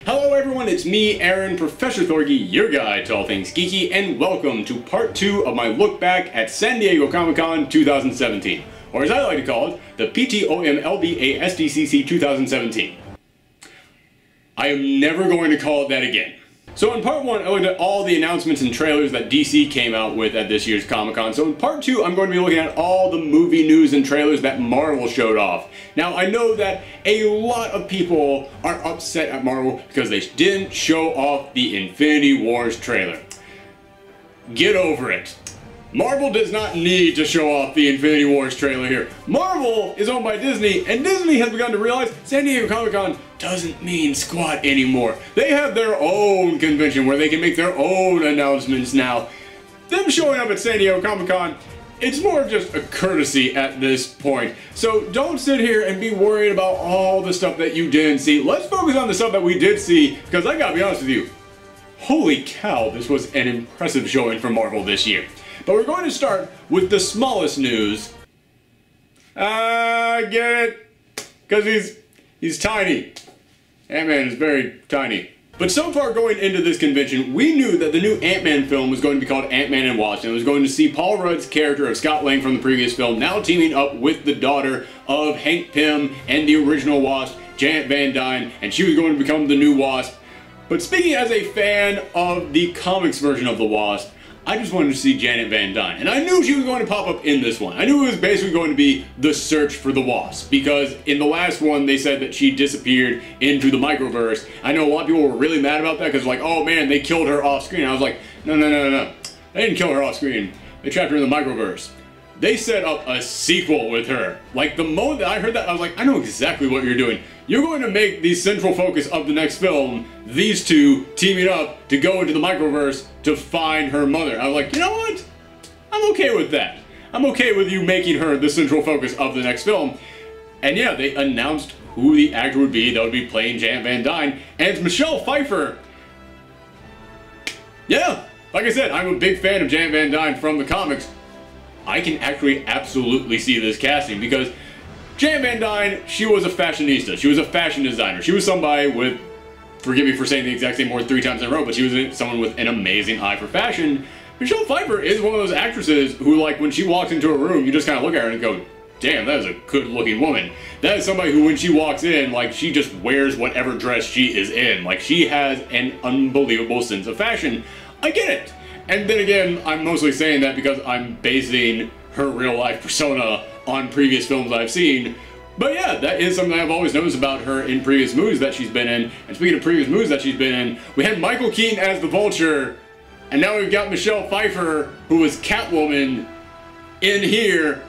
Hello everyone, it's me, Aaron, Professor Thorgy, your guide to all things geeky, and welcome to part 2 of my look back at San Diego Comic-Con 2017, or as I like to call it, the PTOMLBA SDCC 2017. I am never going to call it that again. So in part 1, I looked at all the announcements and trailers that DC came out with at this year's Comic-Con. So in part 2, I'm going to be looking at all the movie news and trailers that Marvel showed off. Now, I know that a lot of people are upset at Marvel because they didn't show off the Infinity Wars trailer. Get over it. Marvel does not need to show off the Infinity Wars trailer here. Marvel is owned by Disney, and Disney has begun to realize San Diego Comic-Con doesn't mean squat anymore. They have their own convention where they can make their own announcements now. Them showing up at San Diego Comic-Con, it's more of just a courtesy at this point. So don't sit here and be worried about all the stuff that you didn't see. Let's focus on the stuff that we did see, because I gotta be honest with you, holy cow, this was an impressive showing for Marvel this year. But we're going to start with the smallest news. Get it? Because he's tiny. Ant-Man is very tiny. But so far going into this convention, we knew that the new Ant-Man film was going to be called Ant-Man and Wasp, and it was going to see Paul Rudd's character of Scott Lang from the previous film now teaming up with the daughter of Hank Pym and the original Wasp, Janet Van Dyne, and she was going to become the new Wasp. But speaking as a fan of the comics version of the Wasp, I just wanted to see Janet Van Dyne, and I knew she was going to pop up in this one. I knew it was basically going to be the search for the Wasp, because in the last one they said that she disappeared into the microverse. I know a lot of people were really mad about that because like, oh man, they killed her off screen. I was like, no. They didn't kill her off screen. They trapped her in the microverse. They set up a sequel with her. Like, the moment that I heard that, I was like, I know exactly what you're doing. You're going to make the central focus of the next film these two teaming up to go into the microverse to find her mother. I was like, you know what? I'm okay with that. I'm okay with you making her the central focus of the next film. And yeah, they announced who the actor would be that would be playing Janet Van Dyne, and it's Michelle Pfeiffer. Yeah, like I said, I'm a big fan of Janet Van Dyne from the comics. I can actually absolutely see this casting because Janet Van Dyne, she was a fashionista. She was a fashion designer. She was somebody with, forgive me for saying the exact same word 3 times in a row, but she was someone with an amazing eye for fashion. Michelle Pfeiffer is one of those actresses who, like, when she walks into a room, you just kind of look at her and go, damn, that is a good-looking woman. That is somebody who, when she walks in, like, she just wears whatever dress she is in. Like, she has an unbelievable sense of fashion. I get it. And then again, I'm mostly saying that because I'm basing her real-life persona on previous films I've seen. But yeah, that is something I've always noticed about her in previous movies that she's been in. And speaking of previous movies that she's been in, we had Michael Keaton as the Vulture, and now we've got Michelle Pfeiffer, who was Catwoman, in here.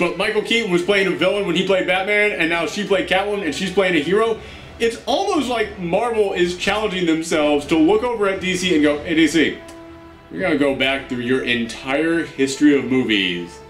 But Michael Keaton was playing a villain when he played Batman, and now she played Catwoman, and she's playing a hero. It's almost like Marvel is challenging themselves to look over at DC and go, hey DC, you're gonna go back through your entire history of movies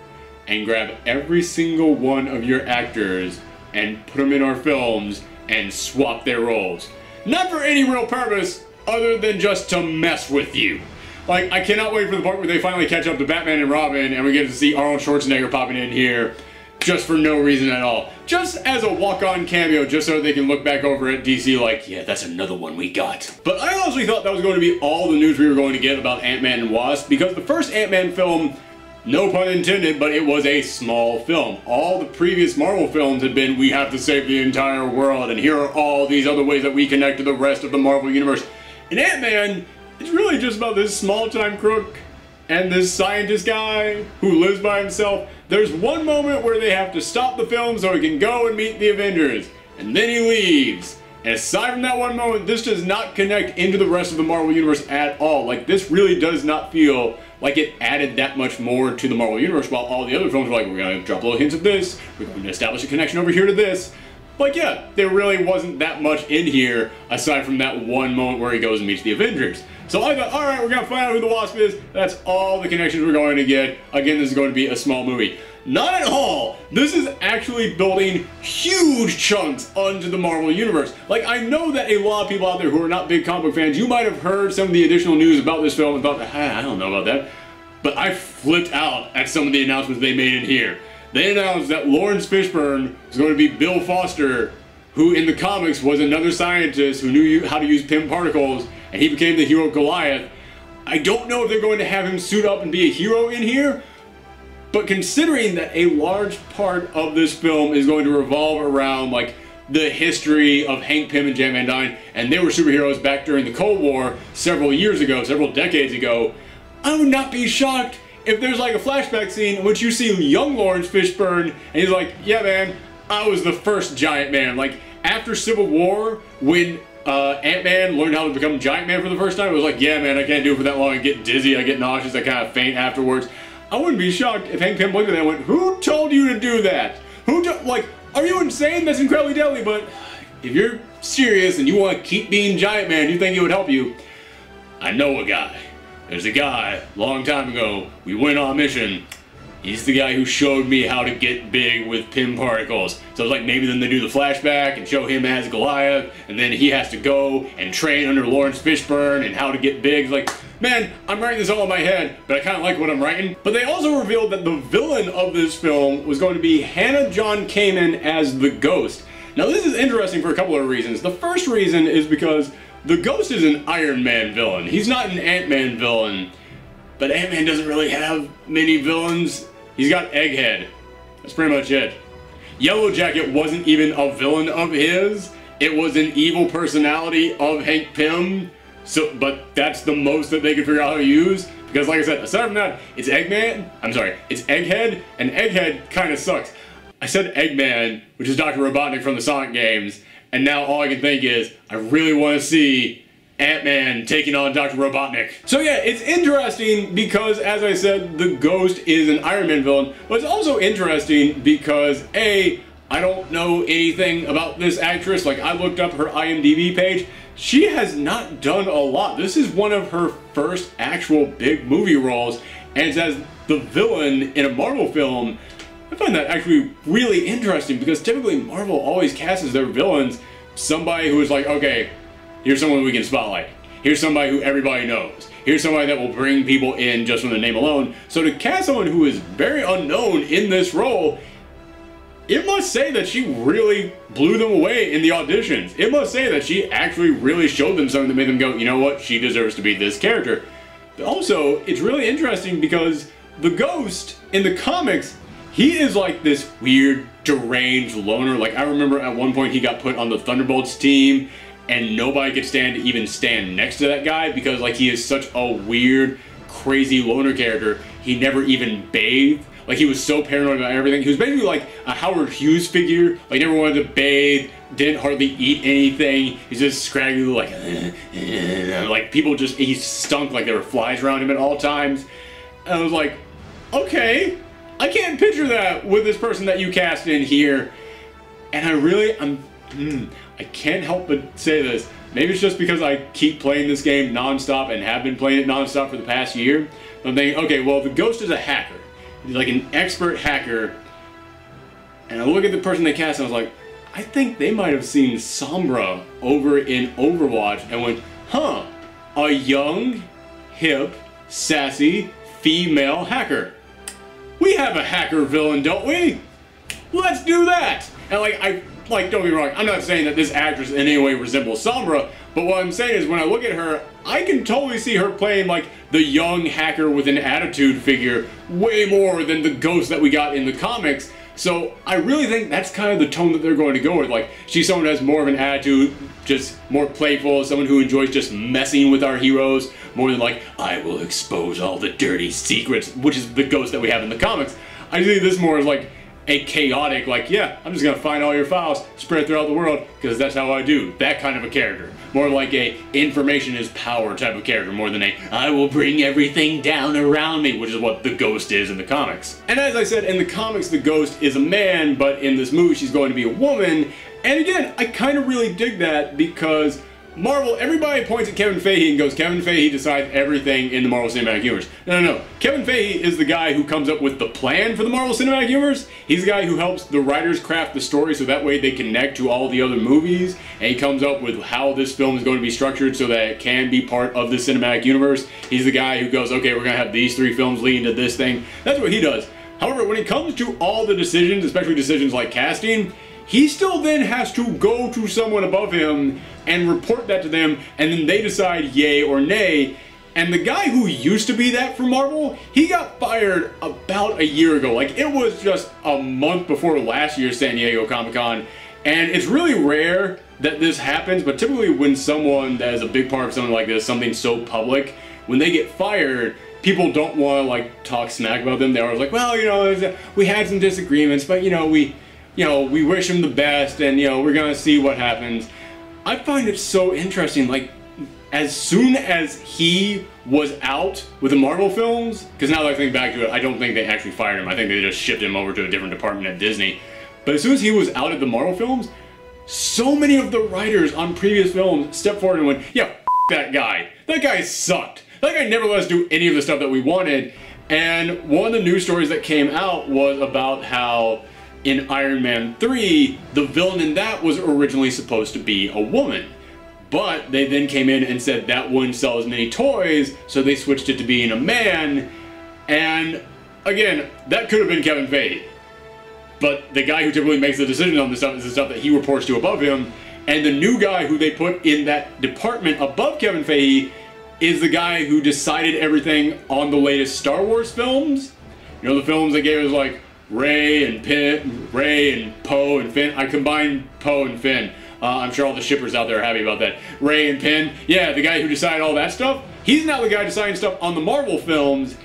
and grab every single one of your actors and put them in our films and swap their roles. Not for any real purpose other than just to mess with you. Like, I cannot wait for the part where they finally catch up to Batman and Robin and we get to see Arnold Schwarzenegger popping in here just for no reason at all. Just as a walk-on cameo, just so they can look back over at DC like, yeah, that's another one we got. But I honestly thought that was going to be all the news we were going to get about Ant-Man and Wasp, because the first Ant-Man film, no pun intended, but it was a small film. All the previous Marvel films had been, we have to save the entire world, and here are all these other ways that we connect to the rest of the Marvel Universe. And Ant-Man, it's really just about this small-time crook and this scientist guy who lives by himself. There's one moment where they have to stop the film so he can go and meet the Avengers, and then he leaves. And aside from that one moment, this does not connect into the rest of the Marvel Universe at all. Like, this really does not feel like it added that much more to the Marvel Universe, while all the other films were like, we're gonna drop little hints of this, we're going to establish a connection over here to this. Like, yeah, there really wasn't that much in here aside from that one moment where he goes and meets the Avengers. So I thought, alright, we're going to find out who the Wasp is. That's all the connections we're going to get. Again, this is going to be a small movie. Not at all! This is actually building huge chunks onto the Marvel Universe. Like, I know that a lot of people out there who are not big comic book fans, you might have heard some of the additional news about this film and thought, I don't know about that. But I flipped out at some of the announcements they made in here. They announced that Lawrence Fishburne is going to be Bill Foster who in the comics was another scientist who knew how to use Pym particles, and he became the hero Goliath. I don't know if they're going to have him suit up and be a hero in here, but considering that a large part of this film is going to revolve around like the history of Hank Pym and Jan Van Dyne, and they were superheroes back during the Cold War several years ago, several decades ago, I would not be shocked if there's like a flashback scene in which you see young Lawrence Fishburne, and he's like, yeah man, I was the first Giant Man. Like, after Civil War, when Ant-Man learned how to become Giant Man for the first time, it was like, yeah man, I can't do it for that long, I get dizzy, I get nauseous, I kind of faint afterwards. I wouldn't be shocked if Hank Pym looked at that and went, who told you to do that? Like, are you insane? That's incredibly deadly, but if you're serious and you want to keep being Giant Man, you think it would help you, I know a guy. There's a guy, long time ago, we went on a mission. He's the guy who showed me how to get big with Pym particles. So it's like maybe then they do the flashback and show him as Goliath, and then he has to go and train under Lawrence Fishburne and how to get big. It's like, man, I'm writing this all in my head, but I kind of like what I'm writing. But they also revealed that the villain of this film was going to be Hannah John Kamen as the Ghost. Now this is interesting for a couple of reasons. The first reason is because the Ghost is an Iron Man villain. He's not an Ant-Man villain, but Ant-Man doesn't really have many villains. He's got Egghead. That's pretty much it. Yellow Jacket wasn't even a villain of his. It was an evil personality of Hank Pym. But that's the most that they could figure out how to use. Because like I said, aside from that, it's it's Egghead, and Egghead kind of sucks. I said Eggman, which is Dr. Robotnik from the Sonic games, and now all I can think is, I really want to see Ant-Man taking on Dr. Robotnik. So yeah, it's interesting because, as I said, the Ghost is an Iron Man villain, but it's also interesting because, A, I don't know anything about this actress. Like, I looked up her IMDb page. She has not done a lot. This is one of her first actual big movie roles, and it's as the villain in a Marvel film. I find that actually really interesting because typically Marvel always casts their villains somebody who is like, okay, here's someone we can spotlight. Here's somebody who everybody knows. Here's somebody that will bring people in just from the name alone. So to cast someone who is very unknown in this role, it must say that she really blew them away in the auditions. It must say that she actually really showed them something that made them go, you know what, she deserves to be this character. But also, it's really interesting because the Ghost in the comics, he is like this weird, deranged loner. Like, I remember at one point he got put on the Thunderbolts team, and nobody could stand to even stand next to that guy because, like, he is such a weird, crazy loner character. He never even bathed. Like, he was so paranoid about everything. He was basically like a Howard Hughes figure. Like, never wanted to bathe, didn't hardly eat anything. He's just scraggly, like people just, he stunk like there were flies around him at all times. And I was like, okay, I can't picture that with this person that you cast in here. And I can't help but say this. Maybe it's just because I keep playing this game nonstop and have been playing it nonstop for the past year. I'm thinking, okay, well, the Ghost is a hacker. He's like an expert hacker. And I look at the person they cast and I was like, I think they might have seen Sombra over in Overwatch and went, huh, a young, hip, sassy, female hacker. We have a hacker villain, don't we? Let's do that! And don't get me wrong, I'm not saying that this actress in any way resembles Sombra, but what I'm saying is when I look at her, I can totally see her playing like the young hacker with an attitude figure way more than the Ghost that we got in the comics. So I really think that's kind of the tone that they're going to go with. Like, she's someone who has more of an attitude, just more playful, someone who enjoys just messing with our heroes, more than like, I will expose all the dirty secrets, which is the Ghost that we have in the comics. I see this more as like a chaotic, like, yeah, I'm just gonna find all your files, spread throughout the world, because that's how I do. That kind of a character. More like a information is power type of character, more than a I will bring everything down around me, which is what the Ghost is in the comics. And as I said, in the comics, the Ghost is a man, but in this movie, she's going to be a woman. And again, I kind of really dig that because Marvel, everybody points at Kevin Feige and goes, Kevin Feige decides everything in the Marvel Cinematic Universe. No. Kevin Feige is the guy who comes up with the plan for the Marvel Cinematic Universe. He's the guy who helps the writers craft the story so that way they connect to all the other movies. And he comes up with how this film is going to be structured so that it can be part of the Cinematic Universe. He's the guy who goes, okay, we're going to have these 3 films leading to this thing. That's what he does. However, when it comes to all the decisions, especially decisions like casting, he still then has to go to someone above him and report that to them, and then they decide yay or nay. And the guy who used to be that for Marvel, he got fired about a year ago. Like, it was just a month before last year's San Diego Comic-Con. And it's really rare that this happens, but typically when someone that is a big part of something like this, something so public, when they get fired, people don't want to, like, talk smack about them. They're always like, well, you know, we had some disagreements, but, you know, we wish him the best, and, you know, we're gonna see what happens. I find it so interesting, like, as soon as he was out with the Marvel films, because now that I think back to it, I don't think they actually fired him. I think they just shipped him over to a different department at Disney. But as soon as he was out at the Marvel films, so many of the writers on previous films stepped forward and went, yeah, f that guy. That guy sucked. That guy never let us do any of the stuff that we wanted. And one of the news stories that came out was about how in Iron Man 3, the villain in that was originally supposed to be a woman. But they then came in and said that wouldn't sell as many toys, so they switched it to being a man. And again, that could have been Kevin Feige. But the guy who typically makes the decision on this stuff is the stuff that he reports to above him. And the new guy who they put in that department above Kevin Feige is the guy who decided everything on the latest Star Wars films. You know, the films that gave us like Rey and Poe and Finn. I combined Poe and Finn. I'm sure all the shippers out there are happy about that. Rey and Finn. Yeah, the guy who decided all that stuff. He's now the guy deciding stuff on the Marvel films.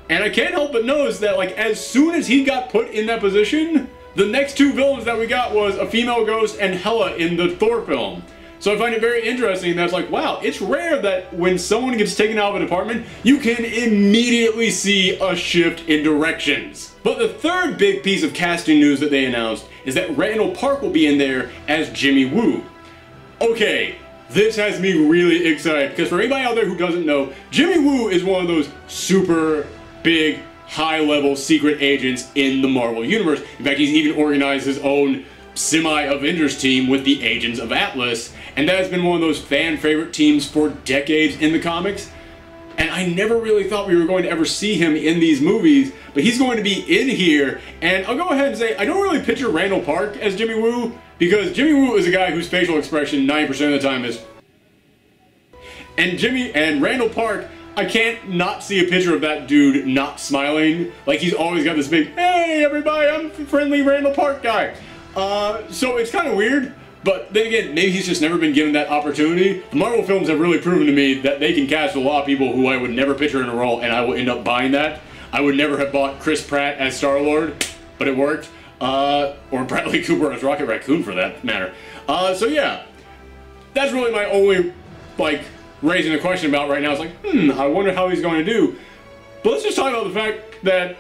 And I can't help but notice that, like, as soon as he got put in that position, the next two villains that we got was a female ghost and Hela in the Thor film. So I find it very interesting that's like, wow, it's rare that when someone gets taken out of a department, you can immediately see a shift in directions. But the third big piece of casting news that they announced is that Randall Park will be in there as Jimmy Woo. Okay, this has me really excited, because for anybody out there who doesn't know, Jimmy Woo is one of those super big, high-level secret agents in the Marvel Universe. In fact, he's even organized his own semi-Avengers team with the Agents of Atlas, and that has been one of those fan-favorite teams for decades in the comics. And I never really thought we were going to ever see him in these movies, but he's going to be in here, and I'll go ahead and say, I don't really picture Randall Park as Jimmy Woo, because Jimmy Woo is a guy whose facial expression 90% of the time is... And Randall Park, I can't not see a picture of that dude not smiling. Like, he's always got this big, hey everybody, I'm friendly Randall Park guy. So it's kind of weird, but then again, maybe he's just never been given that opportunity. The Marvel films have really proven to me that they can cast a lot of people who I would never picture in a role, and I will end up buying that. I would never have bought Chris Pratt as Star-Lord, but it worked. Or Bradley Cooper as Rocket Raccoon for that matter. So yeah, that's really my only, like, raising a question about right now. It's like, I wonder how he's going to do. But let's just talk about the fact that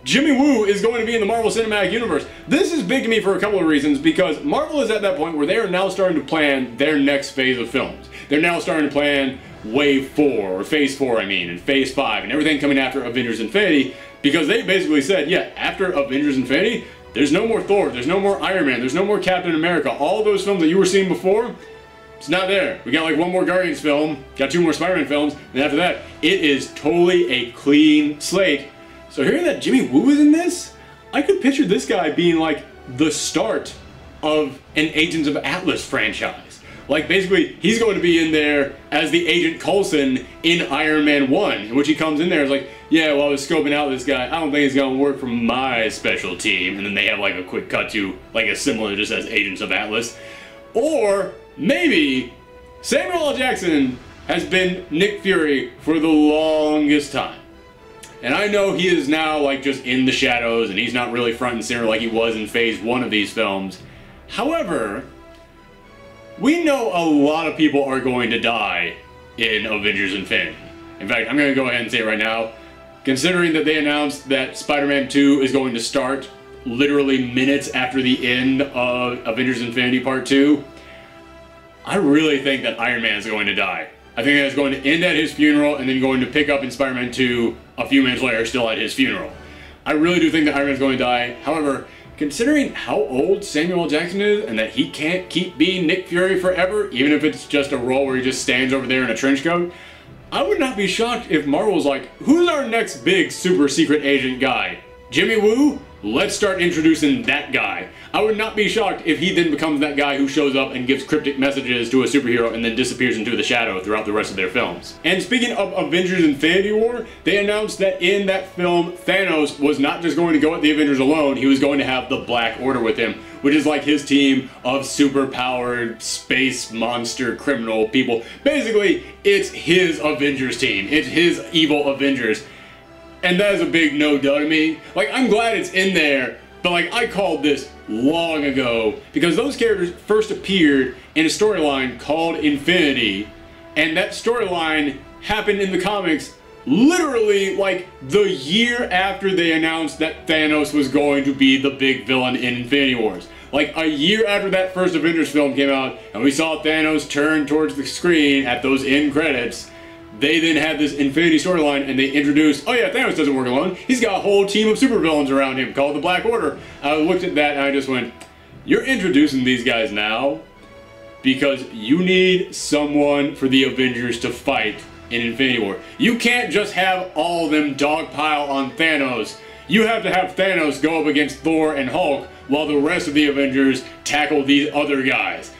Jimmy Woo is going to be in the Marvel Cinematic Universe. This is big to me for a couple of reasons, because Marvel is at that point where they are now starting to plan their next phase of films. They're now starting to plan Wave 4, or Phase 4 I mean, and Phase 5, and everything coming after Avengers Infinity, because they basically said, yeah, after Avengers Infinity, there's no more Thor, there's no more Iron Man, there's no more Captain America. All those films that you were seeing before, it's not there. We got like one more Guardians film, got 2 more Spider-Man films, and after that, it is totally a clean slate. So hearing that Jimmy Woo is in this, I could picture this guy being like the start of an Agents of Atlas franchise. Like, basically, he's going to be in there as the Agent Coulson in Iron Man 1, in which he comes in there and is like, yeah, well, I was scoping out this guy, I don't think he's going to work for my special team, and then they have like a quick cut to like a similar just as Agents of Atlas. Or maybe Samuel L. Jackson has been Nick Fury for the longest time. And I know he is now like just in the shadows and he's not really front and center like he was in Phase 1 of these films. However, we know a lot of people are going to die in Avengers Infinity. In fact, I'm going to go ahead and say it right now, considering that they announced that Spider-Man 2 is going to start literally minutes after the end of Avengers Infinity Part 2, I really think that Iron Man is going to die. I think that it's going to end at his funeral and then going to pick up in Spider-Man 2 a few minutes later, still at his funeral. I really do think that Iron Man is going to die. However, considering how old Samuel L. Jackson is and that he can't keep being Nick Fury forever, even if it's just a role where he just stands over there in a trench coat, I would not be shocked if Marvel was like, who's our next big super secret agent guy? Jimmy Woo? let's start introducing that guy. I would not be shocked if he then becomes that guy who shows up and gives cryptic messages to a superhero and then disappears into the shadow throughout the rest of their films. And speaking of Avengers Infinity War, they announced that in that film, Thanos was not just going to go at the Avengers alone, he was going to have the Black Order with him, which is like his team of super-powered space monster criminal people. Basically, it's his Avengers team. It's his evil Avengers. And that is a big no-duh to me. Like, I'm glad it's in there, but like, I called this long ago because those characters first appeared in a storyline called Infinity, and that storyline happened in the comics literally like the year after they announced that Thanos was going to be the big villain in Infinity Wars. Like a year after that first Avengers film came out and we saw Thanos turn towards the screen at those end credits, they then had this Infinity storyline and they introduced, oh yeah, Thanos doesn't work alone. He's got a whole team of supervillains around him called the Black Order. I looked at that and I just went, you're introducing these guys now because you need someone for the Avengers to fight in Infinity War. You can't just have all of them dogpile on Thanos. You have to have Thanos go up against Thor and Hulk while the rest of the Avengers tackle these other guys.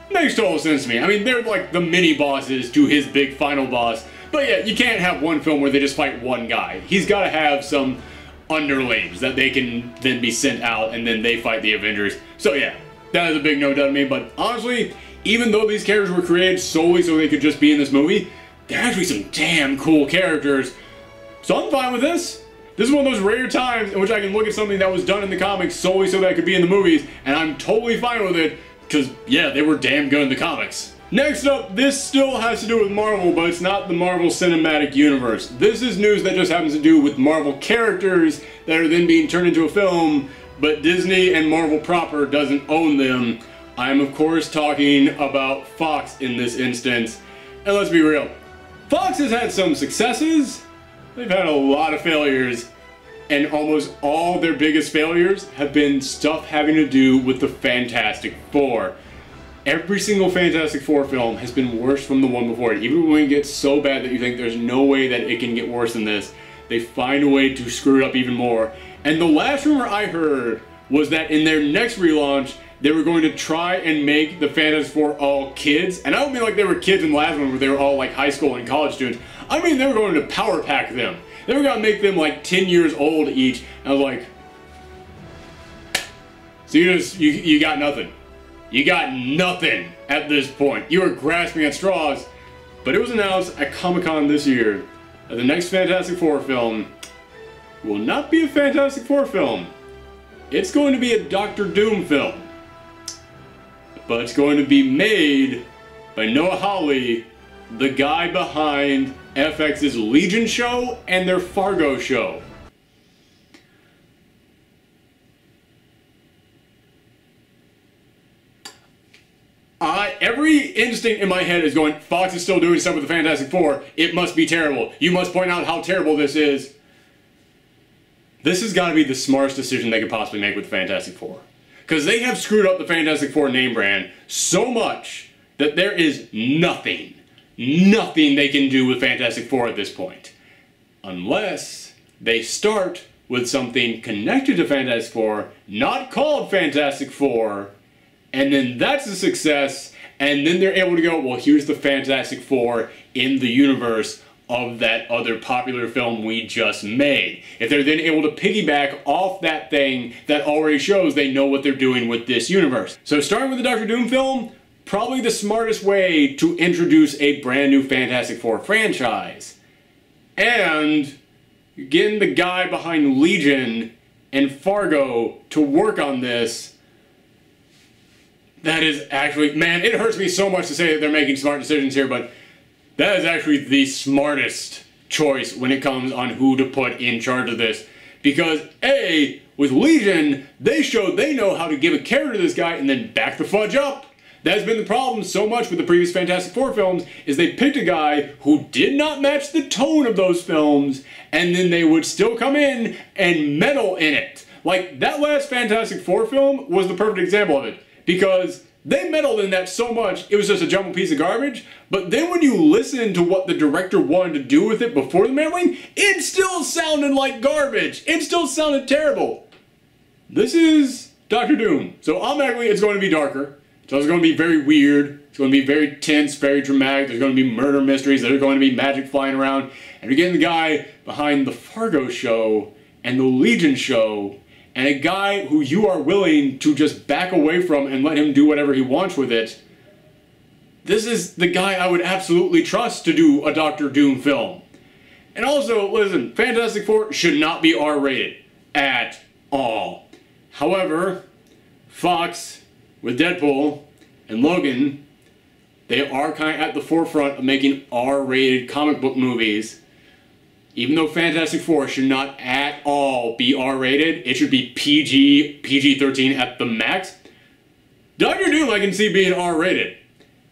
Makes total sense to me. I mean, they're like the mini-bosses to his big final boss. But yeah, you can't have one film where they just fight one guy. He's got to have some underlings that they can then be sent out and then they fight the Avengers. So yeah, that is a big no-doubt to me. But honestly, even though these characters were created solely so they could just be in this movie, they're actually some damn cool characters. So I'm fine with this. This is one of those rare times in which I can look at something that was done in the comics solely so that it could be in the movies, and I'm totally fine with it. Because, yeah, they were damn good in the comics. Next up, this still has to do with Marvel, but it's not the Marvel Cinematic Universe. This is news that just happens to do with Marvel characters that are then being turned into a film, but Disney and Marvel proper doesn't own them. I'm, of course, talking about Fox in this instance. And let's be real. Fox has had some successes. They've had a lot of failures. And almost all their biggest failures have been stuff having to do with the Fantastic Four. Every single Fantastic Four film has been worse from the one before it. Even when it gets so bad that you think there's no way that it can get worse than this, they find a way to screw it up even more. And the last rumor I heard was that in their next relaunch, they were going to try and make the Fantastic Four all kids. And I don't mean like they were kids in the last one where they were all like high school and college students. I mean they were going to power pack them. They were going to make them like 10 years old each. And I was like, so you got nothing. You got nothing at this point. You were grasping at straws. But it was announced at Comic-Con this year that the next Fantastic Four film will not be a Fantastic Four film. It's going to be a Doctor Doom film. But it's going to be made by Noah Hawley, the guy behind FX's Legion show and their Fargo show. Every instinct in my head is going, Fox is still doing stuff with the Fantastic Four. It must be terrible. You must point out how terrible this is. This has got to be the smartest decision they could possibly make with the Fantastic Four. Because they have screwed up the Fantastic Four name brand so much that there is nothing they can do with Fantastic Four at this point. Unless they start with something connected to Fantastic Four, not called Fantastic Four, and then that's a success, and then they're able to go, well, here's the Fantastic Four in the universe of that other popular film we just made. If they're then able to piggyback off that thing that already shows they know what they're doing with this universe. So starting with the Doctor Doom film, probably the smartest way to introduce a brand new Fantastic Four franchise. And getting the guy behind Legion and Fargo to work on this, that is actually, man, it hurts me so much to say that they're making smart decisions here, but that is actually the smartest choice when it comes on who to put in charge of this. Because A, with Legion, they showed they know how to give a character to this guy and then back the fudge up. That's been the problem so much with the previous Fantastic Four films, is they picked a guy who did not match the tone of those films, and then they would still come in and meddle in it. Like, that last Fantastic Four film was the perfect example of it, because they meddled in that so much, it was just a jumbled piece of garbage, but then when you listen to what the director wanted to do with it before the meddling, it still sounded like garbage. It still sounded terrible. this is Doctor Doom. So automatically it's going to be darker. It's also going to be very weird. It's going to be very tense, very dramatic. There's going to be murder mysteries. There's going to be magic flying around. And you're getting the guy behind the Fargo show and the Legion show, and a guy who you are willing to just back away from and let him do whatever he wants with it. This is the guy I would absolutely trust to do a Doctor Doom film. And also, listen, Fantastic Four should not be R-rated at all. However, Fox, with Deadpool and Logan, they are kind of at the forefront of making R-rated comic book movies. Even though Fantastic Four should not at all be R-rated, it should be PG, PG-13 at the max. Doctor Doom I can see being R-rated.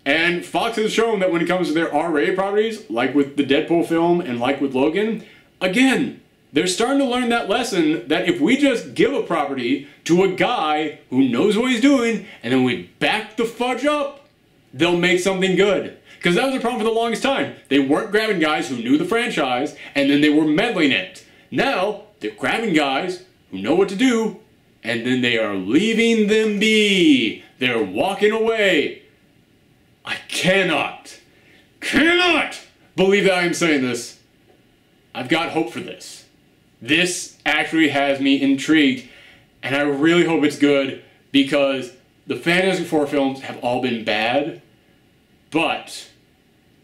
And Fox has shown that when it comes to their R-rated properties, like with the Deadpool film and like with Logan, again, they're starting to learn that lesson that if we just give a property to a guy who knows what he's doing, and then we back the fudge up, they'll make something good. Because that was the problem for the longest time. They weren't grabbing guys who knew the franchise, and then they were meddling it. Now, they're grabbing guys who know what to do, and then they are leaving them be. They're walking away. I cannot believe that I am saying this. I've got hope for this. This actually has me intrigued, and I really hope it's good, because the Fantastic Four films have all been bad, but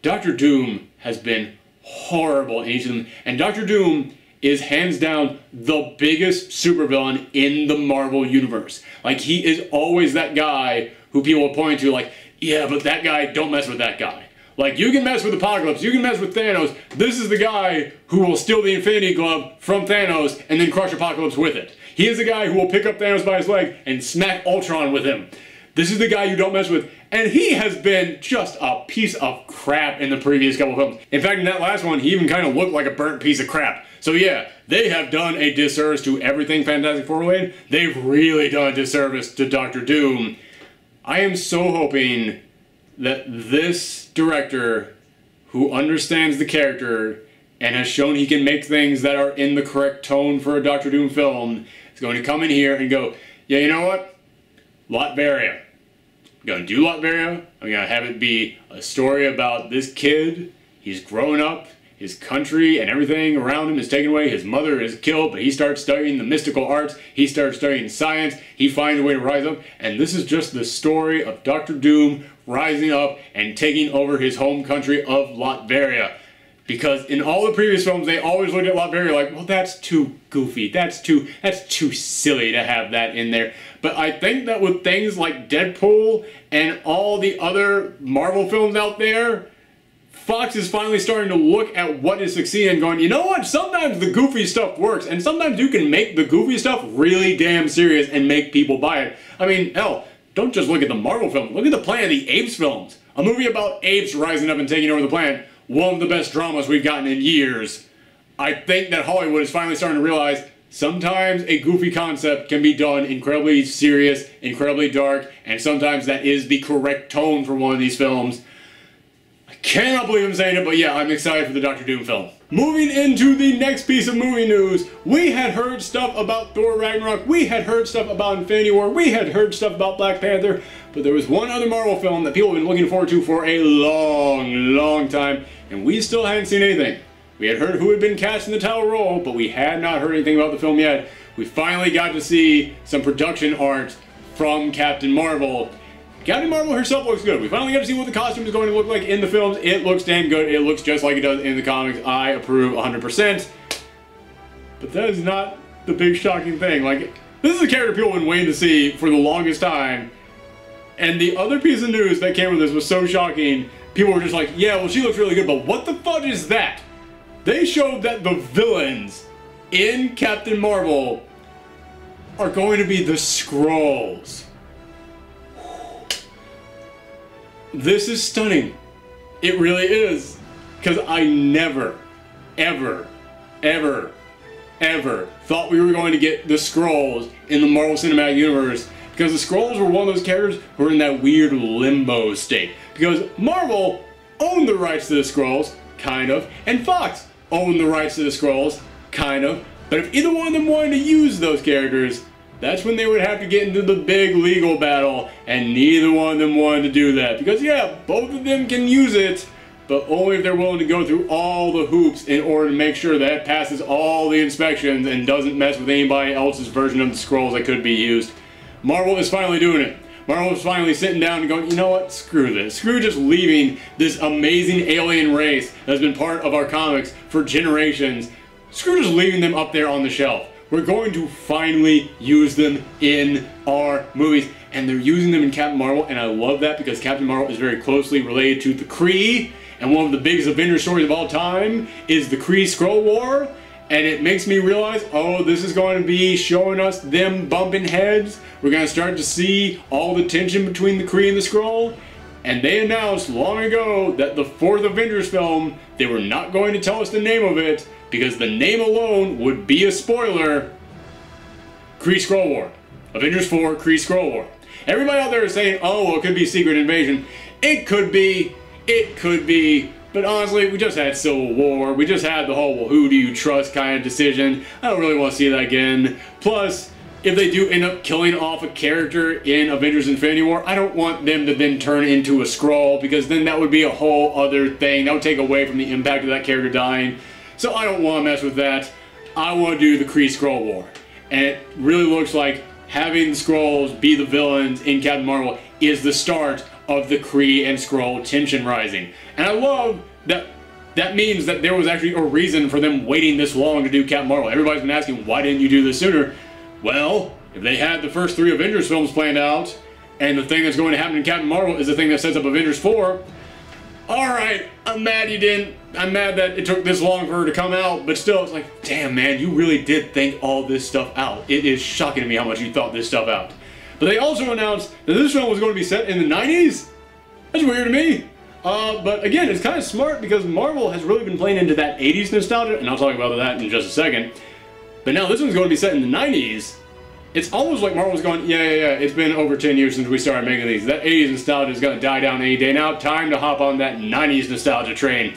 Doctor Doom has been horrible in each of them, and Doctor Doom is hands down the biggest supervillain in the Marvel Universe. Like, he is always that guy who people will point to, like, yeah, but that guy, don't mess with that guy. Like, you can mess with Apocalypse, you can mess with Thanos. This is the guy who will steal the Infinity Glove from Thanos and then crush Apocalypse with it. He is the guy who will pick up Thanos by his leg and smack Ultron with him. This is the guy you don't mess with. And he has been just a piece of crap in the previous couple films. In fact, in that last one, he even kind of looked like a burnt piece of crap. So yeah, they have done a disservice to everything Fantastic Four related. They've really done a disservice to Doctor Doom. I am so hoping that this director, who understands the character and has shown he can make things that are in the correct tone for a Doctor Doom film, is going to come in here and go, yeah, you know what? Latveria. I'm going to do Latveria. I'm going to have it be a story about this kid. He's grown up. His country and everything around him is taken away. His mother is killed, but he starts studying the mystical arts. He starts studying science. He finds a way to rise up. And this is just the story of Doctor Doom rising up and taking over his home country of Latveria. Because in all the previous films, they always looked at Latveria like, well, that's too goofy. That's too silly to have that in there. But I think that with things like Deadpool and all the other Marvel films out there, Fox is finally starting to look at what is succeeding and going, you know what, sometimes the goofy stuff works, and sometimes you can make the goofy stuff really damn serious and make people buy it. I mean, hell, don't just look at the Marvel film, look at the Planet of the Apes films. A movie about apes rising up and taking over the planet, one of the best dramas we've gotten in years. I think that Hollywood is finally starting to realize sometimes a goofy concept can be done incredibly serious, incredibly dark, and sometimes that is the correct tone for one of these films. Cannot believe I'm saying it, but yeah, I'm excited for the Doctor Doom film. Moving into the next piece of movie news, we had heard stuff about Thor Ragnarok, we had heard stuff about Infinity War, we had heard stuff about Black Panther, but there was one other Marvel film that people have been looking forward to for a long time, and we still hadn't seen anything. We had heard who had been cast in the title role, but we had not heard anything about the film yet. We finally got to see some production art from Captain Marvel. Captain Marvel herself looks good. We finally got to see what the costume is going to look like in the films. It looks damn good. It looks just like it does in the comics. I approve 100%. But that is not the big shocking thing. Like, this is a character people have been waiting to see for the longest time. And the other piece of news that came with this was so shocking. People were just like, yeah, well, she looks really good, but what the fudge is that? They showed that the villains in Captain Marvel are going to be the Skrulls. This is stunning. It really is. Because I never, ever thought we were going to get the Skrulls in the Marvel Cinematic Universe. Because the Skrulls were one of those characters who were in that weird limbo state. Because Marvel owned the rights to the Skrulls, kind of, and Fox owned the rights to the Skrulls, kind of. But if either one of them wanted to use those characters, that's when they would have to get into the big legal battle, and neither one of them wanted to do that. Because yeah, both of them can use it, but only if they're willing to go through all the hoops in order to make sure that it passes all the inspections and doesn't mess with anybody else's version of the Skrulls that could be used. Marvel is finally doing it. Marvel is finally sitting down and going, you know what, screw this. Screw just leaving this amazing alien race that's been part of our comics for generations. Screw just leaving them up there on the shelf. We're going to finally use them in our movies. And they're using them in Captain Marvel, and I love that because Captain Marvel is very closely related to the Kree. And one of the biggest Avengers stories of all time is the Kree-Skrull War. And it makes me realize, oh, this is going to be showing us them bumping heads. We're going to start to see all the tension between the Kree and the Skrull. And they announced long ago that the 4th Avengers film, they were not going to tell us the name of it because the name alone would be a spoiler. Kree-Skrull War. Avengers 4, Kree-Skrull War. Everybody out there is saying, oh, well, it could be Secret Invasion. It could be. It could be. But honestly, we just had Civil War. We just had the whole, well, who do you trust kind of decision. I don't really want to see that again. Plus, if they do end up killing off a character in Avengers Infinity War, I don't want them to then turn into a Skrull, because then that would be a whole other thing. That would take away from the impact of that character dying. So I don't want to mess with that. I want to do the Kree-Skrull War. And it really looks like having the Skrulls be the villains in Captain Marvel is the start of the Kree and Skrull tension rising. And I love that that means that there was actually a reason for them waiting this long to do Captain Marvel. Everybody's been asking, why didn't you do this sooner? Well, if they had the first 3 Avengers films planned out, and the thing that's going to happen in Captain Marvel is the thing that sets up Avengers 4, alright, I'm mad you didn't. I'm mad that it took this long for her to come out, but still, it's like, damn man, you really did think all this stuff out. It is shocking to me how much you thought this stuff out. But they also announced that this film was going to be set in the 90s? That's weird to me. But again, it's kind of smart because Marvel has really been playing into that 80s nostalgia, and I'll talk about that in just a second. But now this one's going to be set in the 90s. It's almost like Marvel's going, yeah, it's been over 10 years since we started making these. That 80s nostalgia is going to die down any day now. Time to hop on that 90s nostalgia train.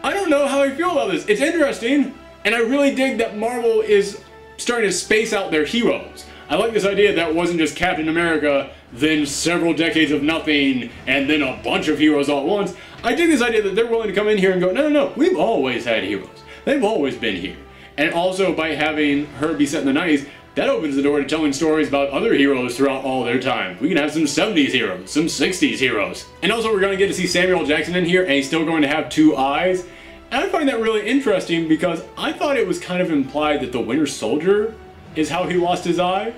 I don't know how I feel about this. It's interesting, and I really dig that Marvel is starting to space out their heroes. I like this idea that it wasn't just Captain America, then several decades of nothing, and then a bunch of heroes all at once. I dig this idea that they're willing to come in here and go, no, we've always had heroes. They've always been here. And also by having her be set in the 90s, that opens the door to telling stories about other heroes throughout all their time. We can have some 70s heroes, some 60s heroes. And also we're going to get to see Samuel L. Jackson in here, and he's still going to have 2 eyes. And I find that really interesting because I thought it was kind of implied that the Winter Soldier is how he lost his eye.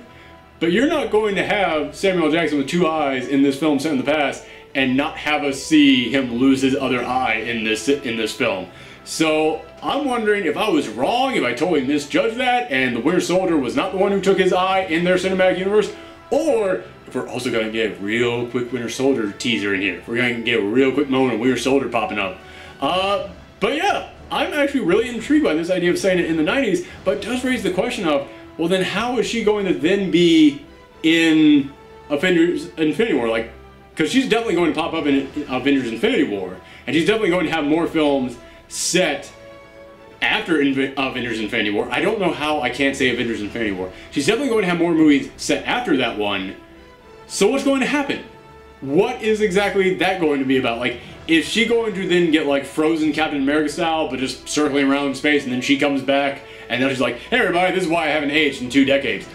But you're not going to have Samuel L. Jackson with 2 eyes in this film set in the past and not have us see him lose his other eye in this film. So I'm wondering if I was wrong, if I totally misjudged that, and the Winter Soldier was not the one who took his eye in their cinematic universe, or if we're also going to get a real quick Winter Soldier teaser in here. We're going to get a real quick moment of Winter Soldier popping up. But yeah, I'm actually really intrigued by this idea of saying it in the 90s, but it does raise the question of, well then how is she going to then be in Avengers Infinity War? Like, because she's definitely going to pop up in Avengers Infinity War, and she's definitely going to have more films set after Avengers Infinity War. I don't know how I can't say Avengers Infinity War. She's definitely going to have more movies set after that one. So what's going to happen? What is exactly that going to be about? Like, is she going to then get like frozen Captain America style, but just circling around in space, and then she comes back, and then she's like, hey everybody, this is why I haven't aged in 2 decades.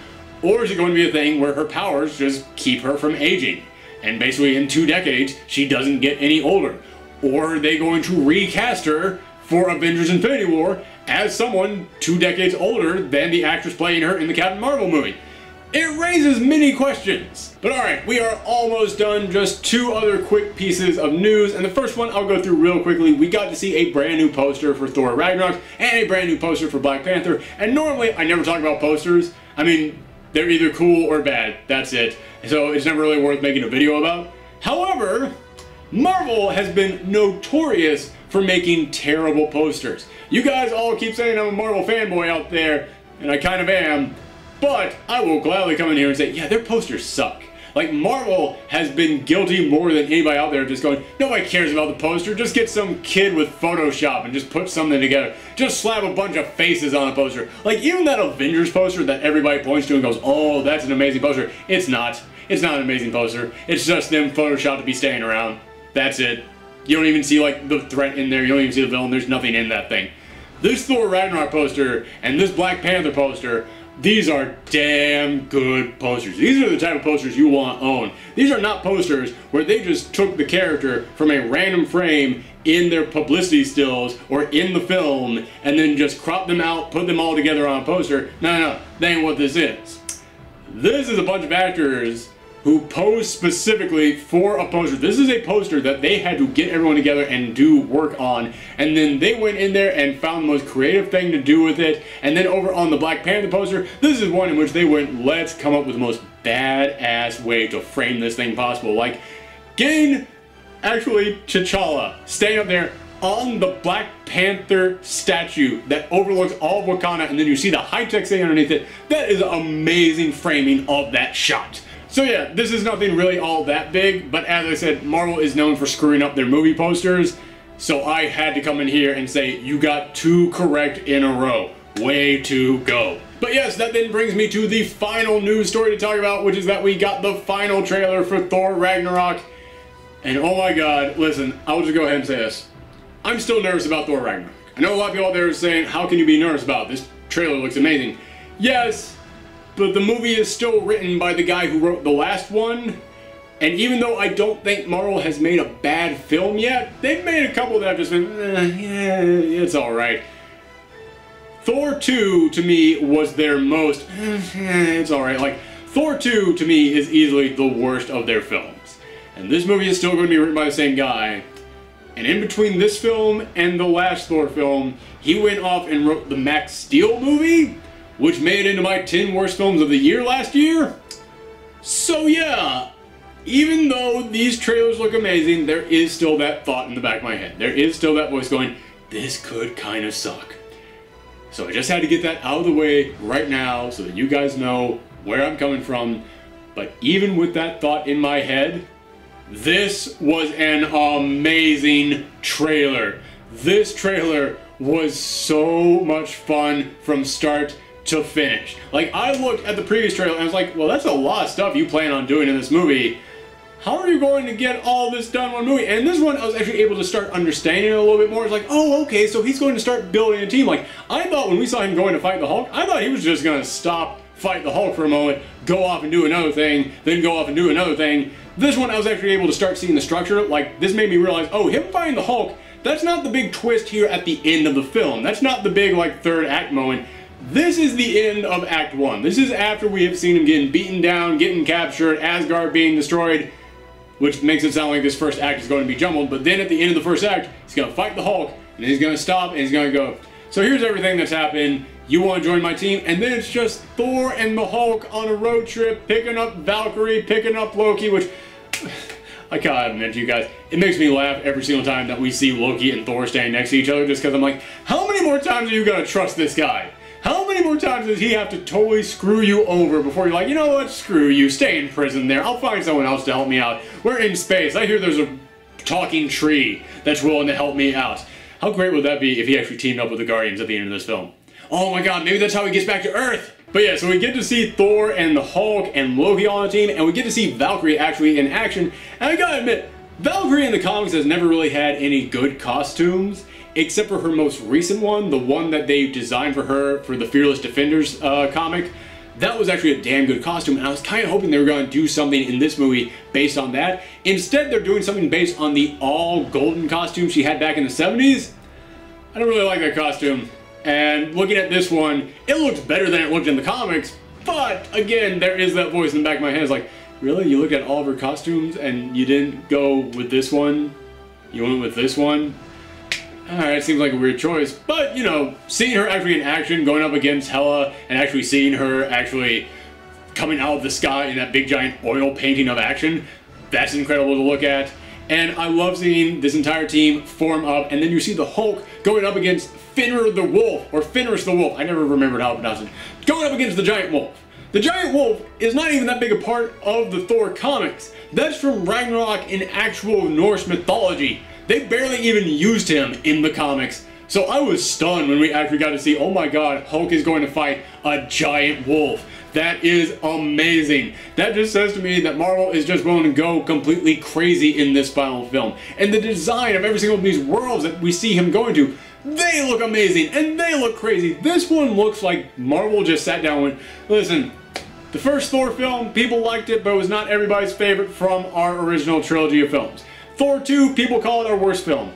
Or is it going to be a thing where her powers just keep her from aging? And basically in 2 decades, she doesn't get any older. Or are they going to recast her for Avengers Infinity War as someone 2 decades older than the actress playing her in the Captain Marvel movie? It raises many questions. But alright, we are almost done. Just 2 other quick pieces of news. And the first one I'll go through real quickly. We got to see a brand new poster for Thor Ragnarok and a brand new poster for Black Panther. And normally I never talk about posters. I mean, they're either cool or bad. That's it. So it's never really worth making a video about. However, Marvel has been notorious for making terrible posters. You guys all keep saying I'm a Marvel fanboy out there, and I kind of am. But I will gladly come in here and say, yeah, their posters suck. Like, Marvel has been guilty more than anybody out there just going, nobody cares about the poster, just get some kid with Photoshop and just put something together. Just slap a bunch of faces on a poster. Like, even that Avengers poster that everybody points to and goes, oh, that's an amazing poster. It's not. It's not an amazing poster. It's just them Photoshopped to be staying around. That's it. You don't even see, like, the threat in there. You don't even see the villain. There's nothing in that thing. This Thor Ragnarok poster and this Black Panther poster, these are damn good posters. These are the type of posters you want to own. These are not posters where they just took the character from a random frame in their publicity stills or in the film and then just cropped them out, put them all together on a poster. No, that ain't what this is. This is a bunch of actors who posed specifically for a poster. This is a poster that they had to get everyone together and do work on, and then they went in there and found the most creative thing to do with it. And then over on the Black Panther poster, this is one in which they went, let's come up with the most badass way to frame this thing possible. Like, getting actually T'Challa staying up there on the Black Panther statue that overlooks all of Wakanda, and then you see the high-tech thing underneath it. That is amazing framing of that shot. So yeah, this is nothing really all that big, but as I said, Marvel is known for screwing up their movie posters, so I had to come in here and say, you got 2 correct in a row. Way to go. But yes, that then brings me to the final news story to talk about, which is that we got the final trailer for Thor Ragnarok. And oh my god, listen, I'll just go ahead and say this. I'm still nervous about Thor Ragnarok. I know a lot of people out there are saying, how can you be nervous about this? Trailer looks amazing. Yes, but the movie is still written by the guy who wrote the last one, and even though I don't think Marvel has made a bad film yet, they've made a couple that have just been, yeah, it's alright. Thor 2, to me, was their most, it's alright, like, Thor 2, to me, is easily the worst of their films. And this movie is still going to be written by the same guy, and in between this film and the last Thor film, he went off and wrote the Max Steel movie, which made it into my 10 worst films of the year last year. So yeah, even though these trailers look amazing, there is still that thought in the back of my head. There is still that voice going, this could kind of suck. So I just had to get that out of the way right now so that you guys know where I'm coming from. But even with that thought in my head, this was an amazing trailer. This trailer was so much fun from start to finish. Like, I looked at the previous trailer and I was like, well, that's a lot of stuff you plan on doing in this movie. How are you going to get all this done in one movie? And this one, I was actually able to start understanding it a little bit more. It's like, oh, okay, so he's going to start building a team. Like, I thought when we saw him going to fight the Hulk, I thought he was just going to stop, fight the Hulk for a moment, go off and do another thing, then go off and do another thing. This one, I was actually able to start seeing the structure. Like, this made me realize, oh, him fighting the Hulk, that's not the big twist here at the end of the film. That's not the big, like, third act moment. This is the end of Act 1. This is after we have seen him getting beaten down, getting captured, Asgard being destroyed, which makes it sound like this first act is going to be jumbled. But then at the end of the first act, he's going to fight the Hulk, and he's going to stop, and he's going to go, so here's everything that's happened. You want to join my team? And then it's just Thor and the Hulk on a road trip, picking up Valkyrie, picking up Loki, which I gotta admit to you guys, it makes me laugh every single time that we see Loki and Thor standing next to each other, just because I'm like, how many more times are you going to trust this guy? How many more times does he have to totally screw you over before you're like, you know what, screw you, stay in prison there, I'll find someone else to help me out. We're in space, I hear there's a talking tree that's willing to help me out. How great would that be if he actually teamed up with the Guardians at the end of this film? Oh my god, maybe that's how he gets back to Earth! But yeah, so we get to see Thor and the Hulk and Loki on the team, and we get to see Valkyrie actually in action. And I gotta admit, Valkyrie in the comics has never really had any good costumes, except for her most recent one, the one that they designed for her for the Fearless Defenders comic. That was actually a damn good costume, and I was kind of hoping they were going to do something in this movie based on that. Instead, they're doing something based on the all-golden costume she had back in the 70s. I don't really like that costume. And looking at this one, it looks better than it looked in the comics, but again, there is that voice in the back of my head. It's like, really? You looked at all of her costumes and you didn't go with this one? You went with this one? Alright, seems like a weird choice, but you know, seeing her actually in action, going up against Hela, and actually seeing her actually coming out of the sky in that big giant oil painting of action, that's incredible to look at. And I love seeing this entire team form up, and then you see the Hulk going up against Fenrir the Wolf, or Fenris the Wolf, I never remembered how to pronounce it, going up against the giant wolf. The giant wolf is not even that big a part of the Thor comics. That's from Ragnarok in actual Norse mythology. They barely even used him in the comics. So I was stunned when we actually got to see, oh my god, Hulk is going to fight a giant wolf. That is amazing. That just says to me that Marvel is just willing to go completely crazy in this final film. And the design of every single one of these worlds that we see him going to, they look amazing and they look crazy. This one looks like Marvel just sat down and went, listen, the first Thor film, people liked it, but it was not everybody's favorite from our original trilogy of films. Thor 2, people call it our worst film.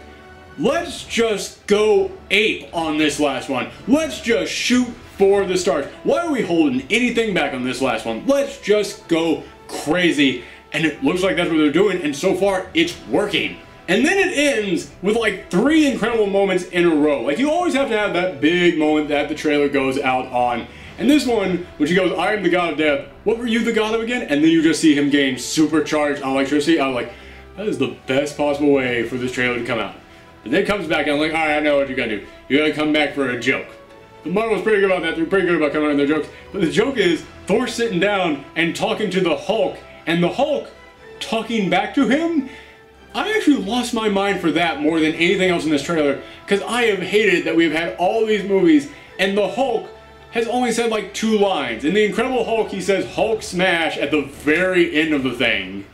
Let's just go ape on this last one. Let's just shoot for the stars. Why are we holding anything back on this last one? Let's just go crazy. And it looks like that's what they're doing, and so far, it's working. And then it ends with like 3 incredible moments in a row. Like, you always have to have that big moment that the trailer goes out on. And this one, when she goes, I am the god of death, what were you the god of again? And then you just see him gain supercharged electricity. I was like, that is the best possible way for this trailer to come out. And then it comes back and I'm like, alright, I know what you're gonna do. You're gonna come back for a joke. The Marvel's pretty good about that. They're pretty good about coming out with their jokes. But the joke is Thor sitting down and talking to the Hulk, and the Hulk talking back to him. I actually lost my mind for that more than anything else in this trailer, because I have hated that we've had all these movies and the Hulk has only said like 2 lines. In the Incredible Hulk, he says Hulk smash at the very end of the thing.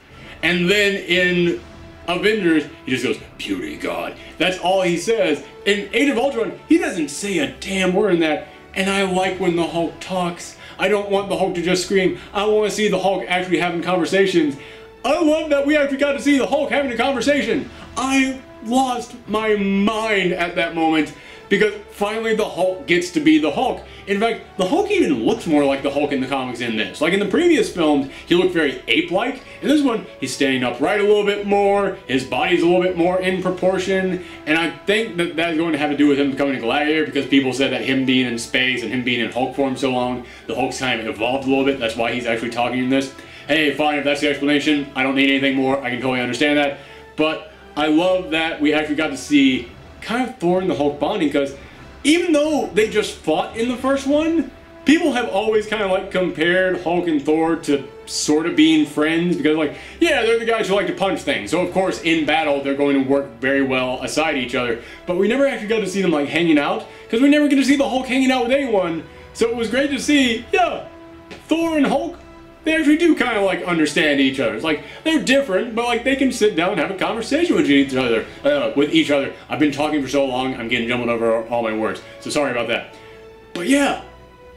And then in Avengers, he just goes, beauty god. That's all he says. In Age of Ultron, he doesn't say a damn word in that. And I like when the Hulk talks. I don't want the Hulk to just scream. I want to see the Hulk actually having conversations. I love that we actually got to see the Hulk having a conversation. I lost my mind at that moment, because finally the Hulk gets to be the Hulk. In fact, the Hulk even looks more like the Hulk in the comics in this. Like in the previous films, he looked very ape-like. In this one, he's standing upright a little bit more, his body's a little bit more in proportion, and I think that that's going to have to do with him becoming a gladiator, because people said that him being in space and him being in Hulk form so long, the Hulk's kind of evolved a little bit. That's why he's actually talking in this. Hey, fine, if that's the explanation, I don't need anything more. I can totally understand that. But I love that we actually got to see kind of Thor and the Hulk bonding, because even though they just fought in the first one, people have always kind of like compared Hulk and Thor to sort of being friends, because like, yeah, they're the guys who like to punch things. So of course in battle they're going to work very well aside each other. But we never actually got to see them like hanging out, because we never get to see the Hulk hanging out with anyone. So it was great to see, yeah, Thor and Hulk, they actually do kind of like understand each other. It's like, they're different, but like they can sit down and have a conversation with each other. I've been talking for so long, I'm getting jumbled over all my words. So sorry about that. But yeah,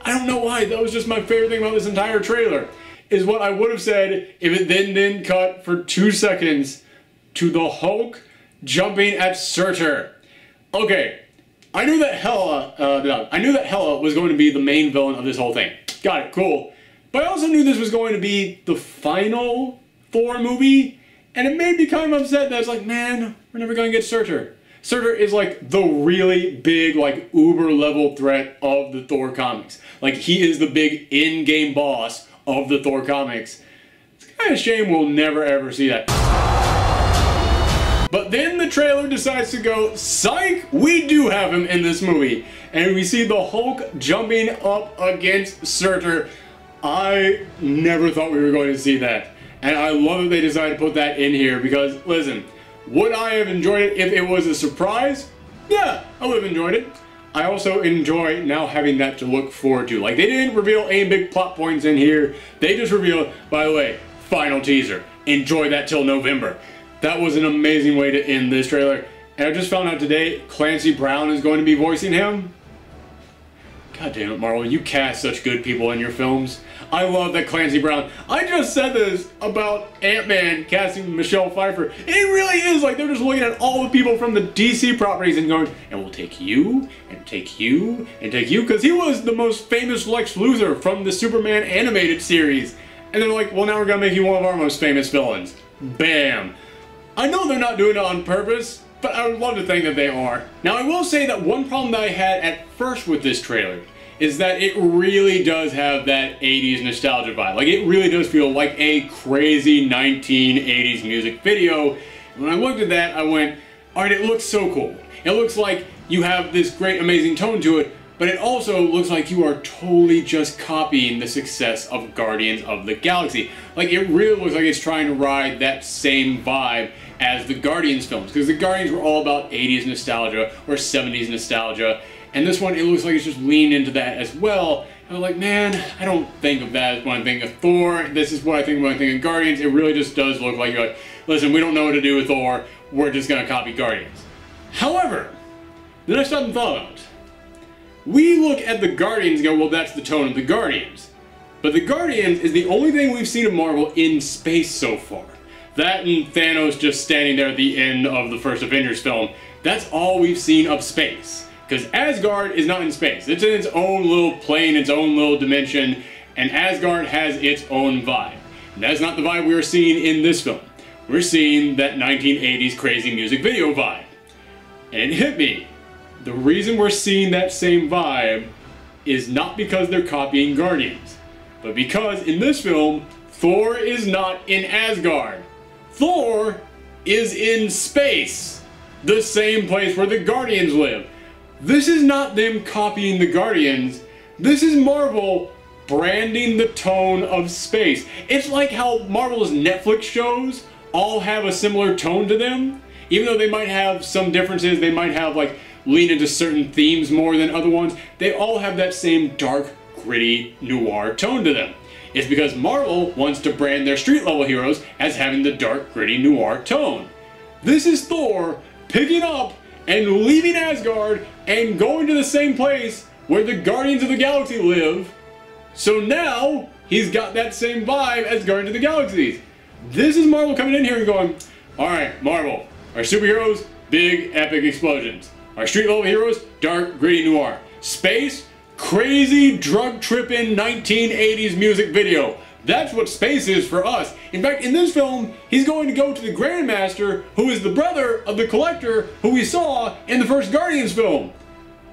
I don't know why, that was just my favorite thing about this entire trailer, is what I would have said if it then didn't cut for 2 seconds to the Hulk jumping at Surtur. Okay, I knew that Hela was going to be the main villain of this whole thing. Got it, cool. But I also knew this was going to be the final Thor movie, and it made me kind of upset that I was like, man, we're never going to get Surtur. Surtur is like the really big, like uber level threat of the Thor comics. Like, he is the big in-game boss of the Thor comics. It's kind of a shame we'll never ever see that. But then the trailer decides to go, psych, we do have him in this movie. And we see the Hulk jumping up against Surtur. I never thought we were going to see that. And I love that they decided to put that in here, because, listen, would I have enjoyed it if it was a surprise? Yeah, I would have enjoyed it. I also enjoy now having that to look forward to. Like, they didn't reveal any big plot points in here. They just revealed, by the way, final teaser. Enjoy that till November. That was an amazing way to end this trailer. And I just found out today, Clancy Brown is going to be voicing him. God damn it, Marvel, you cast such good people in your films. I love that Clancy Brown. I just said this about Ant-Man casting Michelle Pfeiffer. It really is like they're just looking at all the people from the DC properties and going, and we'll take you, and take you, and take you, because he was the most famous Lex Luthor from the Superman animated series. And they're like, well, now we're gonna make you one of our most famous villains. Bam. I know they're not doing it on purpose, but I would love to think that they are. Now, I will say that one problem that I had at first with this trailer is that it really does have that 80s nostalgia vibe. Like, it really does feel like a crazy 1980s music video. When I looked at that, I went, alright, it looks so cool. It looks like you have this great, amazing tone to it, but it also looks like you are totally just copying the success of Guardians of the Galaxy. Like, it really looks like it's trying to ride that same vibe as the Guardians films, because the Guardians were all about 80s nostalgia or 70s nostalgia, and this one, it looks like it's just leaned into that as well. And I'm like, man, I don't think of that when I think of Thor. This is what I think when I think of Guardians. It really just does look like you're like, listen, we don't know what to do with Thor, we're just gonna copy Guardians. However, then I stopped and thought about it. We look at the Guardians and go, well, that's the tone of the Guardians. But the Guardians is the only thing we've seen of Marvel in space so far. That and Thanos just standing there at the end of the first Avengers film, that's all we've seen of space. Because Asgard is not in space. It's in its own little plane, its own little dimension, and Asgard has its own vibe. And that's not the vibe we are seeing in this film. We're seeing that 1980s crazy music video vibe. And it hit me. The reason we're seeing that same vibe is not because they're copying Guardians, but because in this film, Thor is not in Asgard. Thor is in space, the same place where the Guardians live. This is not them copying the Guardians, this is Marvel branding the tone of space. It's like how Marvel's Netflix shows all have a similar tone to them. Even though they might have some differences, they might have like lean into certain themes more than other ones, they all have that same dark, gritty, noir tone to them. It's because Marvel wants to brand their street level heroes as having the dark, gritty, noir tone. This is Thor picking up and leaving Asgard and going to the same place where the Guardians of the Galaxy live. So now he's got that same vibe as Guardians of the Galaxy. This is Marvel coming in here and going, alright, Marvel, our superheroes, big, epic explosions. Our street level heroes, dark, gritty, noir. Space, crazy, drug-tripping 1980s music video. That's what space is for us. In fact, in this film, he's going to go to the Grandmaster, who is the brother of the Collector, who we saw in the first Guardians film.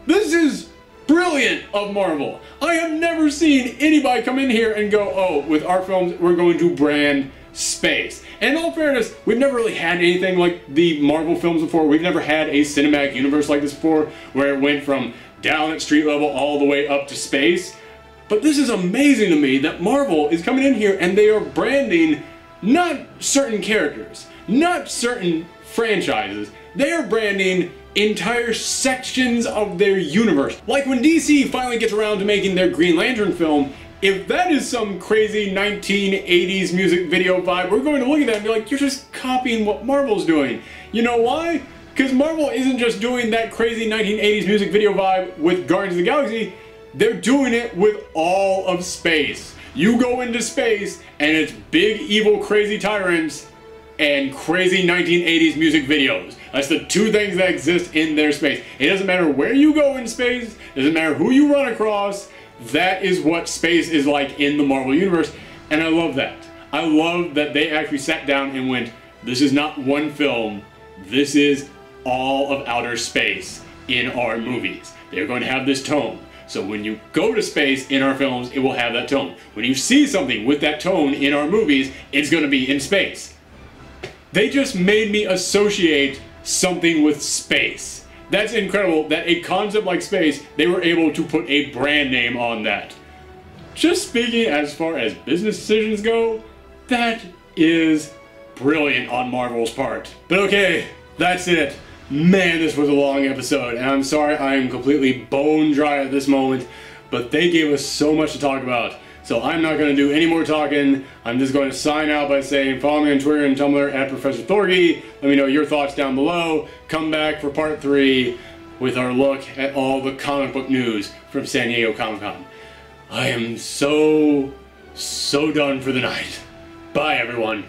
This is brilliant of Marvel. I have never seen anybody come in here and go, oh, with our films, we're going to brand space. And in all fairness, we've never really had anything like the Marvel films before. We've never had a cinematic universe like this before, where it went from down at street level all the way up to space. But this is amazing to me that Marvel is coming in here and they are branding not certain characters, not certain franchises. They are branding entire sections of their universe. Like when DC finally gets around to making their Green Lantern film, if that is some crazy 1980s music video vibe, we're going to look at that and be like, you're just copying what Marvel's doing. You know why? Because Marvel isn't just doing that crazy 1980s music video vibe with Guardians of the Galaxy, they're doing it with all of space. You go into space and it's big, evil, crazy tyrants and crazy 1980s music videos. That's the two things that exist in their space. It doesn't matter where you go in space, it doesn't matter who you run across, that is what space is like in the Marvel Universe, and I love that. I love that they actually sat down and went, this is not one film, this is all of outer space in our movies. They're going to have this tone. So when you go to space in our films, it will have that tone. When you see something with that tone in our movies, it's going to be in space. They just made me associate something with space. That's incredible that a concept like space, they were able to put a brand name on that. Just speaking as far as business decisions go, that is brilliant on Marvel's part. But okay, that's it. Man, this was a long episode, and I'm sorry I am completely bone dry at this moment, but they gave us so much to talk about. So I'm not going to do any more talking. I'm just going to sign out by saying follow me on Twitter and Tumblr at Professor Thorgy. Let me know your thoughts down below. Come back for part 3 with our look at all the comic book news from San Diego Comic-Con. I am so done for the night. Bye, everyone.